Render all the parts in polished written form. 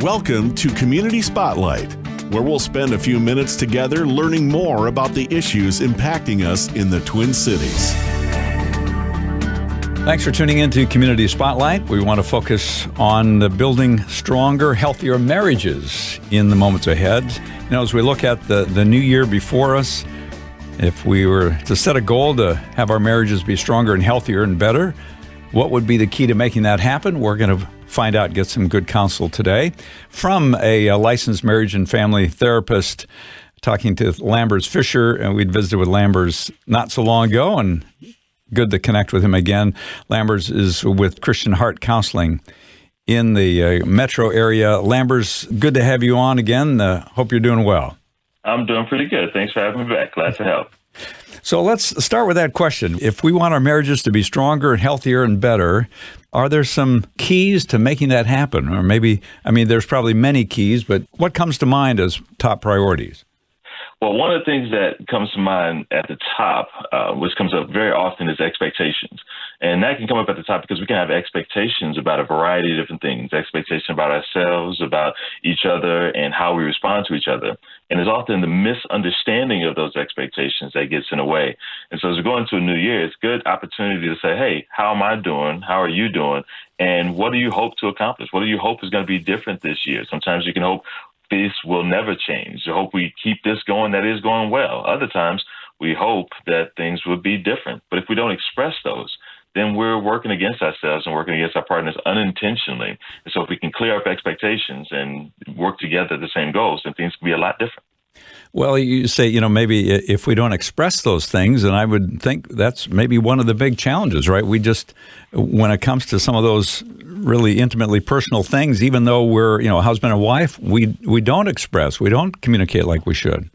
Welcome to Community Spotlight, where we'll spend a few minutes together learning more about the issues impacting us in the Twin Cities. Thanks for tuning in to Community Spotlight. We want to focus on building stronger, healthier marriages in the moments ahead. You know, as we look at the new year before us, if we were to set a goal to have our marriages be stronger and healthier and better, what would be the key to making that happen? We're going to find out, get some good counsel today from a licensed marriage and family therapist, talking to Lambers Fisher, and we'd visited with Lambers not so long ago, and good to connect with him again. Lambers is with Christian Heart Counseling in the metro area. Lambers, good to have you on again. Hope you're doing well. I'm doing pretty good. Thanks for having me back. Glad to help. So let's start with that question. If we want our marriages to be stronger and healthier and better, are there some keys to making that happen? Or maybe, there's probably many keys, but what comes to mind as top priorities? Well, one of the things that comes to mind at the top, which comes up very often, is expectations. And that can come up at the top because we can have expectations about a variety of different things, expectations about ourselves, about each other, and how we respond to each other. And it's often the misunderstanding of those expectations that gets in the way. And so as we go into a new year, it's a good opportunity to say, hey, how am I doing? How are you doing? And what do you hope to accomplish? What do you hope is going to be different this year? Sometimes you can hope this will never change. You hope we keep this going, that is going well. Other times we hope that things would be different. But if we don't express those, then we're working against ourselves and working against our partners unintentionally. And so if we can clear up expectations and work together at the same goals, then things can be a lot different. Well, you say, maybe if we don't express those things, and I would think that's maybe one of the big challenges, right? We just, when it comes to some of those really intimately personal things, even though we're, husband and wife, we don't express, we don't communicate like we should.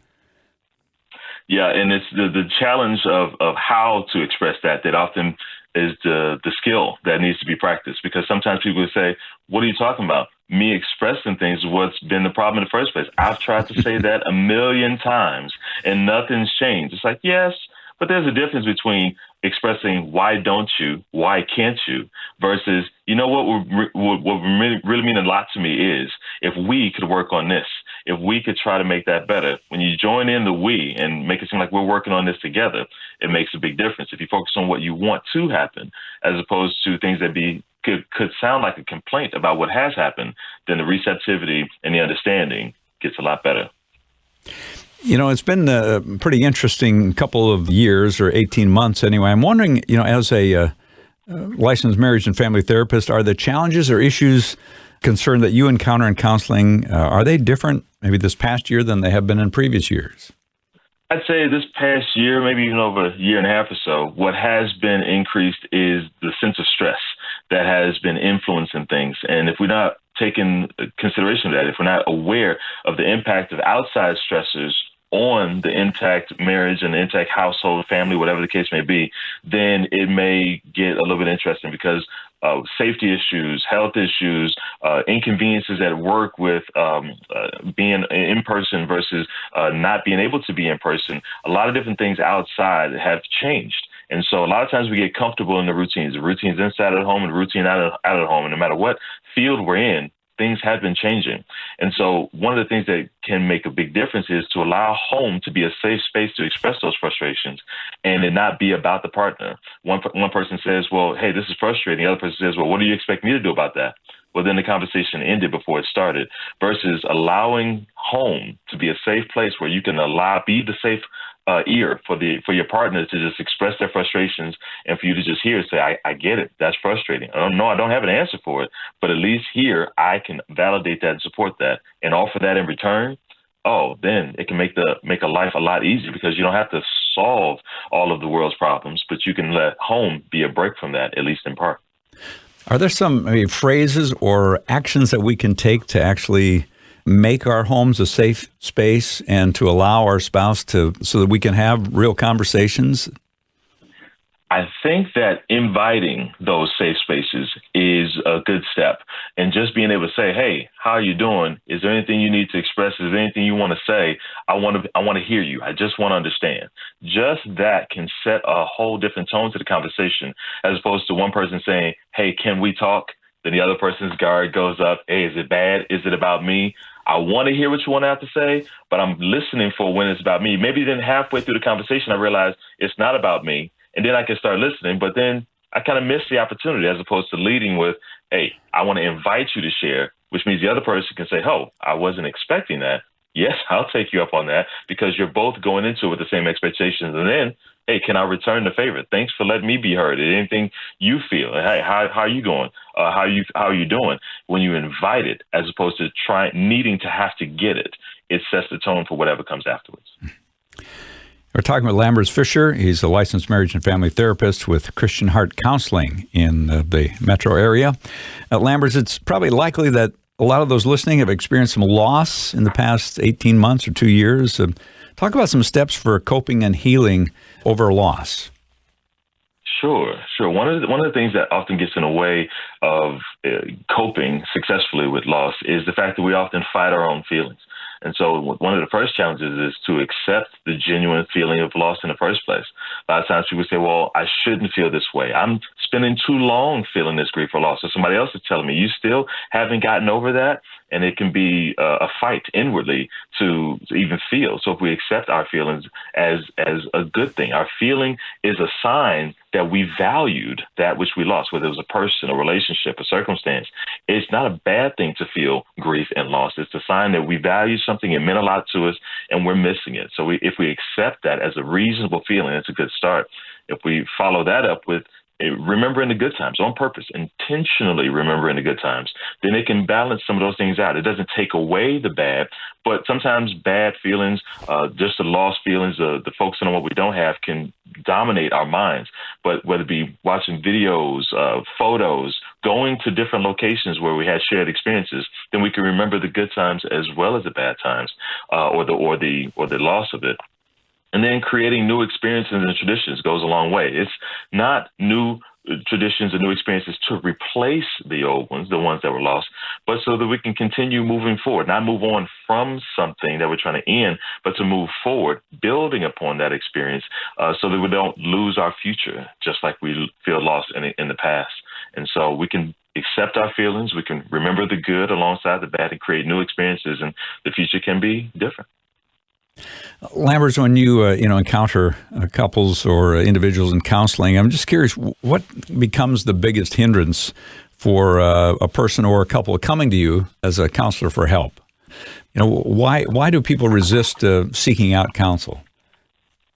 Yeah, and it's the challenge of how to express that often is the skill that needs to be practiced, because sometimes people would say, what are you talking about? Me expressing things is what's been the problem in the first place. I've tried to say that 1,000,000 times and nothing's changed. It's like, yes, but there's a difference between expressing why don't you, why can't you, versus, what really mean a lot to me is if we could work on this, if we could try to make that better. When you join in the we and make it seem like we're working on this together, it makes a big difference. If you focus on what you want to happen, as opposed to things that could sound like a complaint about what has happened, then the receptivity and the understanding gets a lot better. It's been a pretty interesting couple of years, or 18 months anyway. I'm wondering, as a licensed marriage and family therapist, are the challenges or issues concern that you encounter in counseling, are they different maybe this past year than they have been in previous years? I'd say this past year, maybe even over a year and a half or so, what has been increased is the sense of stress that has been influencing things. And if we're not taking consideration of that, if we're not aware of the impact of outside stressors on the intact marriage and the intact household, family, whatever the case may be, then it may get a little bit interesting because safety issues, health issues, inconveniences at work with being in person versus not being able to be in person. A lot of different things outside have changed. And so a lot of times we get comfortable in the routines inside of the home and the routine out of the home. And no matter what field we're in, things have been changing. And so one of the things that can make a big difference is to allow home to be a safe space to express those frustrations and it not be about the partner. One person says, well, hey, this is frustrating. The other person says, well, what do you expect me to do about that? Well, then the conversation ended before it started, versus allowing home to be a safe place where you can be the safe ear for your partner to just express their frustrations and for you to just hear and say, I get it. That's frustrating. I don't have an answer for it, but at least here I can validate that and support that and offer that in return. Oh, then it can make a life a lot easier because you don't have to solve all of the world's problems, but you can let home be a break from that, at least in part. Are there some phrases or actions that we can take to actually make our homes a safe space and to allow our spouse so that we can have real conversations? I think that inviting those safe spaces is a good step. And just being able to say, hey, how are you doing? Is there anything you need to express? Is there anything you want to say? I want to hear you. I just want to understand. Just that can set a whole different tone to the conversation, as opposed to one person saying, hey, can we talk? Then the other person's guard goes up. Hey, is it bad? Is it about me? I want to hear what you want to have to say, but I'm listening for when it's about me. Maybe then halfway through the conversation, I realize it's not about me. And then I can start listening, but then I kind of miss the opportunity as opposed to leading with, hey, I want to invite you to share, which means the other person can say, oh, I wasn't expecting that. Yes, I'll take you up on that because you're both going into it with the same expectations. And then, hey, can I return the favor? Thanks for letting me be heard. Anything you feel? Hey, how are you going? How are you doing? When you invite it, as opposed to needing to have to get it, it sets the tone for whatever comes afterwards. We're talking with Lambers Fisher. He's a licensed marriage and family therapist with Christian Heart Counseling in the metro area. Lambers, it's probably likely that a lot of those listening have experienced some loss in the past 18 months or 2 years. Talk about some steps for coping and healing over loss. Sure. One of the things that often gets in the way of coping successfully with loss is the fact that we often fight our own feelings. And so one of the first challenges is to accept the genuine feeling of loss in the first place. A lot of times people say, well, I shouldn't feel this way. I'm spending too long feeling this grief or loss. So somebody else is telling me, you still haven't gotten over that? And it can be a fight inwardly to even feel. So if we accept our feelings as a good thing, our feeling is a sign that we valued that which we lost, whether it was a person, a relationship, a circumstance. It's not a bad thing to feel grief and loss. It's a sign that we value something, it meant a lot to us, and we're missing it. So if we accept that as a reasonable feeling, it's a good start. If we follow that up with remembering the good times on purpose, intentionally remembering the good times, then it can balance some of those things out. It doesn't take away the bad, but sometimes bad feelings, just the lost feelings, the focusing on what we don't have can dominate our minds. But whether it be watching videos, photos, going to different locations where we had shared experiences, then we can remember the good times as well as the bad times, or the loss of it. And then creating new experiences and traditions goes a long way. It's not new traditions and new experiences to replace the old ones, the ones that were lost, but so that we can continue moving forward, not move on from something that we're trying to end, but to move forward, building upon that experience so that we don't lose our future, just like we feel lost in the past. And so we can accept our feelings, we can remember the good alongside the bad and create new experiences, and the future can be different. Lambers, when you encounter couples or individuals in counseling, I'm just curious, what becomes the biggest hindrance for a person or a couple coming to you as a counselor for help? Why do people resist seeking out counsel?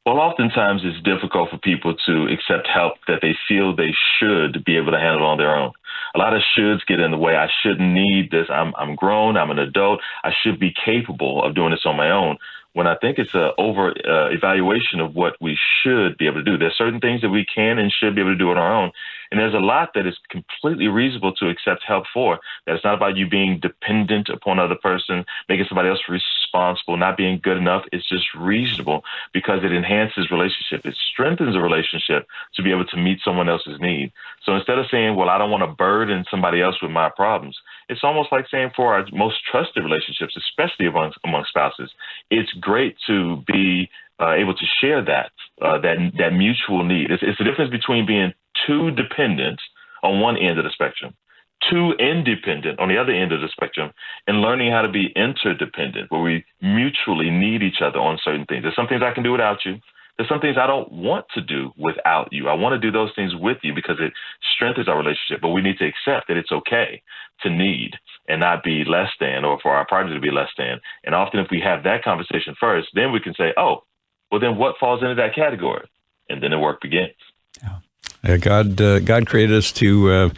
Well, oftentimes it's difficult for people to accept help that they feel they should be able to handle on their own. A lot of shoulds get in the way. I shouldn't need this. I'm grown. I'm an adult. I should be capable of doing this on my own. When I think it's an over evaluation of what we should be able to do. There's certain things that we can and should be able to do on our own. And there's a lot that is completely reasonable to accept help for. That it's not about you being dependent upon another person, making somebody else responsible, not being good enough. It's just reasonable because it enhances relationship. It strengthens a relationship to be able to meet someone else's need. So instead of saying, well, I don't want to burden somebody else with my problems, it's almost like saying for our most trusted relationships, especially among spouses, it's great to be able to share that mutual need. It's the difference between being too dependent on one end of the spectrum, too independent on the other end of the spectrum, and learning how to be interdependent, where we mutually need each other on certain things. There's some things I can do without you. There's some things I don't want to do without you. I want to do those things with you because it strengthens our relationship, but we need to accept that it's okay to need and not be less than, or for our partner to be less than. And often if we have that conversation first, then we can say, oh, well, then what falls into that category? And then the work begins. Yeah. God created us to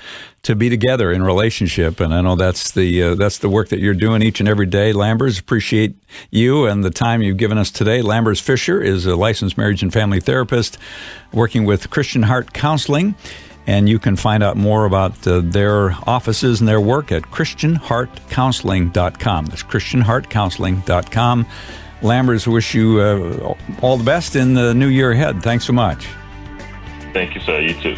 be together in relationship, and I know that's the work that you're doing each and every day. Lambers, appreciate you and the time you've given us today. Lambers Fisher is a licensed marriage and family therapist working with Christian Heart Counseling, and you can find out more about their offices and their work at ChristianHeartCounseling.com. That's ChristianHeartCounseling.com. Lambers, wish you all the best in the new year ahead. Thanks so much. Thank you, sir. You too.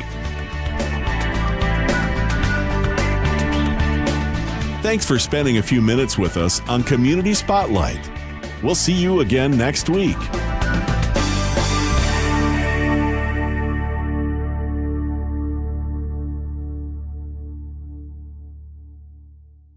Thanks for spending a few minutes with us on Community Spotlight. We'll see you again next week.